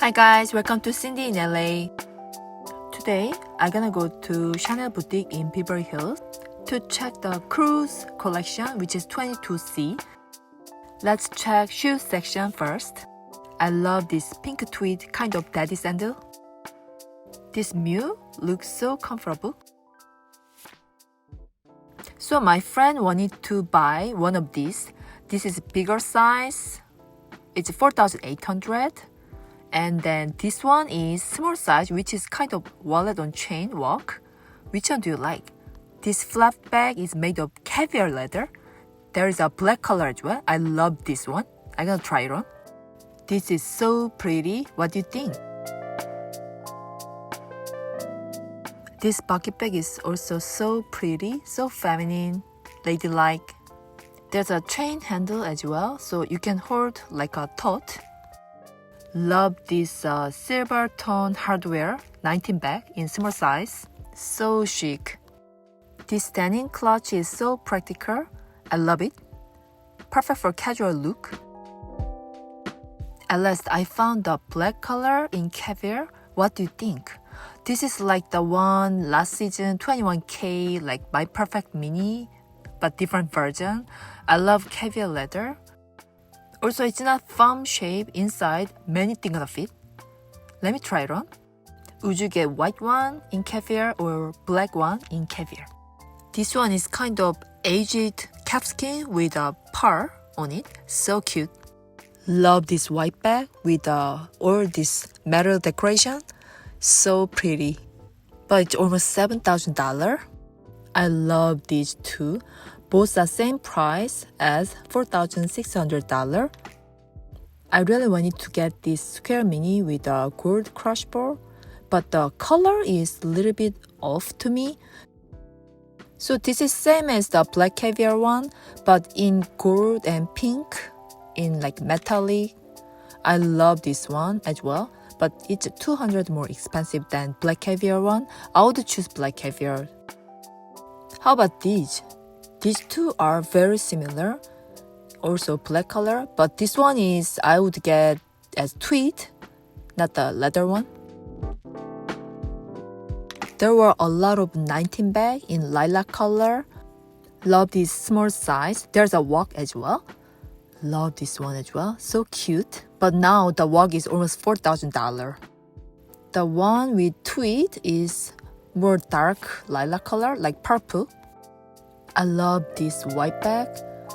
Hi guys, welcome to Cindy in LA. Today, I'm gonna go to Chanel boutique in Beverly Hills to check the cruise collection, which is 22C. Let's check shoes section first. I love this pink tweed kind of daddy sandal. This mule looks so comfortable. So my friend wanted to buy one of these. This is bigger size. It's 4,800. And then this one is small size, which is kind of wallet on chain walk. Which one do you like? This flap bag is made of caviar leather. There is a black color as well. I love this one. I'm gonna try it on. This is so pretty. What do you think? This bucket bag is also so pretty, so feminine, ladylike. There's a chain handle as well, so you can hold like a tote. Love this silver tone hardware 19 bag in small size. So chic. This denim clutch is so practical. I love it. Perfect for casual look. At last, I found the black color in caviar. What do you think? This is like the one last season 21K, like my perfect mini, but different version. I love caviar leather. Also, it's not firm shape inside. Many things gonna fit. Let me try it on. Would you get white one in caviar or black one in caviar? This one is kind of aged calfskin with a pearl on it. So cute. Love this white bag with all this metal decoration. So pretty. But it's almost $7,000. I love these two. Both are same price as $4,600. I really wanted to get this square mini with a gold crush ball, but the color is a little bit off to me. So this is same as the black caviar one, but in gold and pink, in like metallic. I love this one as well, but it's $200 more expensive than black caviar one. I would choose black caviar. How about these? These two are very similar, also black color, but this one is I would get as tweed, not the leather one. There were a lot of 19 bag in lilac color. Love this small size. There's a walk as well. Love this one as well. So cute. But now the walk is almost $4,000. The one with tweed is more dark lilac color, like purple. I love this white bag.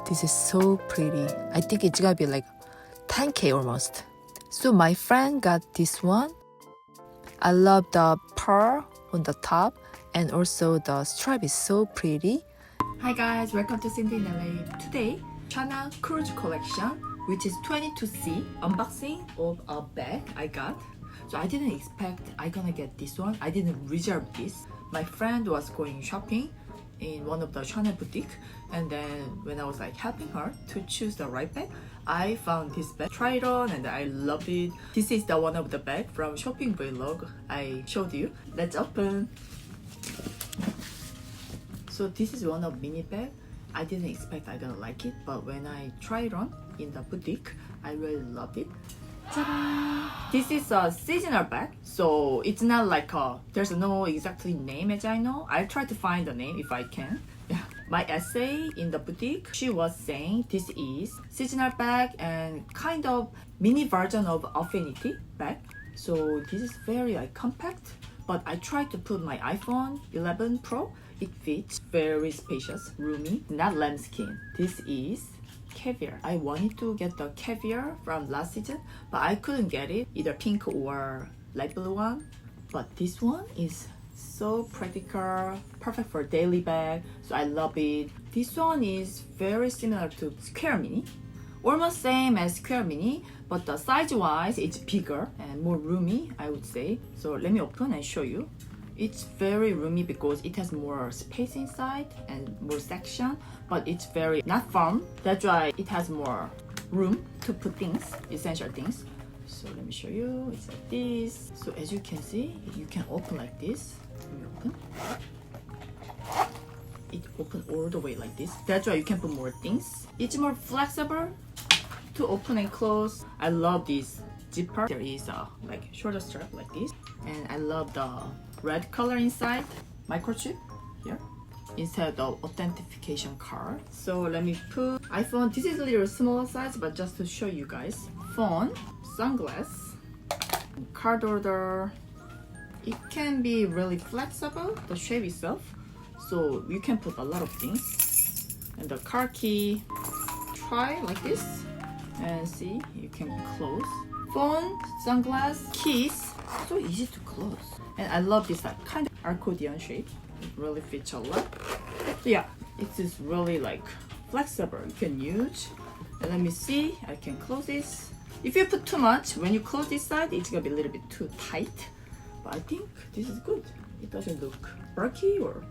This is so pretty. I think it's gonna be like 10K almost. So my friend got this one. I love the pearl on the top and also the stripe is so pretty. Hi guys, welcome to Cindy in LA. Today, Chanel Cruise Collection, which is 22C, unboxing of a bag I got. So I didn't expect I'm gonna get this one. I didn't reserve this. My friend was going shopping in one of the Chanel boutique, and then when I was like helping her to choose the right bag, I found this bag, try it on, and I love it. This is the one of the bag from shopping vlog I showed you. Let's open. So this is one of mini bag. I didn't expect I gonna like it, but when I tried it on in the boutique, I really loved it. Ta-da! This is a seasonal bag, so it's not like there's no exactly name as I know. I'll try to find the name if I can. My essay in the boutique, she was saying this is seasonal bag and kind of mini version of Affinity bag. So this is very compact, but I tried to put my iPhone 11 Pro. It fits, very spacious, roomy, not lambskin. This is caviar. I wanted to get the caviar from last season, but I couldn't get it, either pink or light blue one. But this one is so practical, perfect for daily bag, so I love it. This one is very similar to Square Mini, almost same as Square Mini, but the size wise it's bigger and more roomy, I would say. So let me open and show you. It's very roomy because it has more space inside and more section, but it's very not firm. That's why it has more room to put things, essential things. So let me show you. It's like this. So as you can see, you can open like this. Let me open. It opens all the way like this. That's why you can put more things. It's more flexible to open and close. I love this zipper. There is a like shoulder strap like this, and I love the red color inside. Microchip here instead of authentication card. So let me put iPhone. This is a little small size, but just to show you guys. Phone, sunglass, card holder. It can be really flexible, the shape itself, so you can put a lot of things. And the car key, try like this, and see, you can close. Phone, sunglass, keys, so easy to close. And I love this like kind of accordion shape. It really fits a lot. So yeah, it is really like flexible. You can use. And let me see, I can close this. If you put too much, when you close this side, it's gonna be a little bit too tight. But I think this is good. It doesn't look bulky or...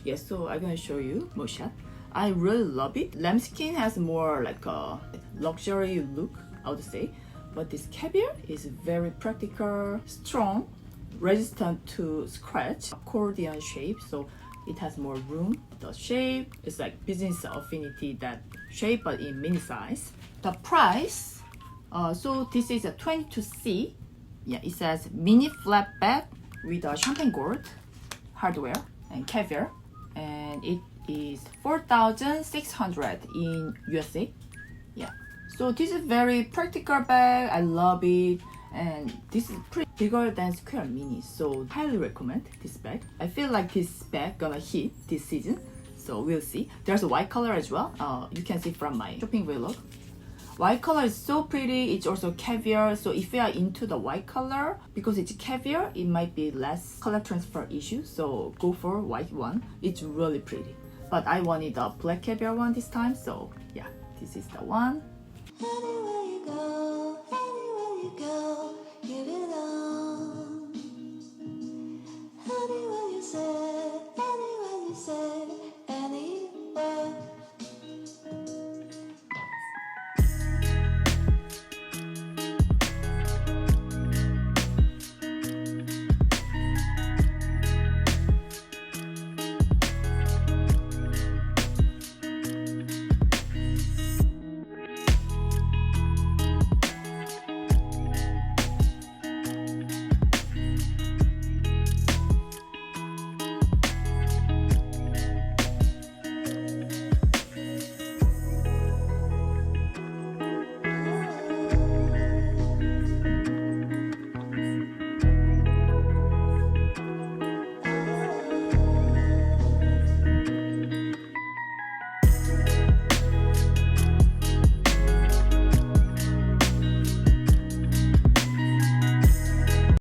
Yes, so I'm gonna show you more shot. I really love it. Lambskin has more like a luxury look, I would say. But this caviar is very practical, strong, resistant to scratch, accordion shape, so it has more room. The shape is like business affinity, that shape but in mini size. The price, so this is a 22C. Yeah, it says mini flat bag with a champagne gold hardware and caviar, and it is 4,600 in USA. Yeah, so this is very practical bag. I love it, and this is pretty bigger than Square Mini, so highly recommend this bag. I feel like this bag gonna hit this season, so we'll see. There's a white color as well. You can see from my shopping vlog. White color is so pretty. It's also caviar, so if you are into the white color, because it's caviar, it might be less color transfer issue, so go for white one. It's really pretty, but I wanted a black caviar one this time, so yeah, this is the one. Anywhere you go, give it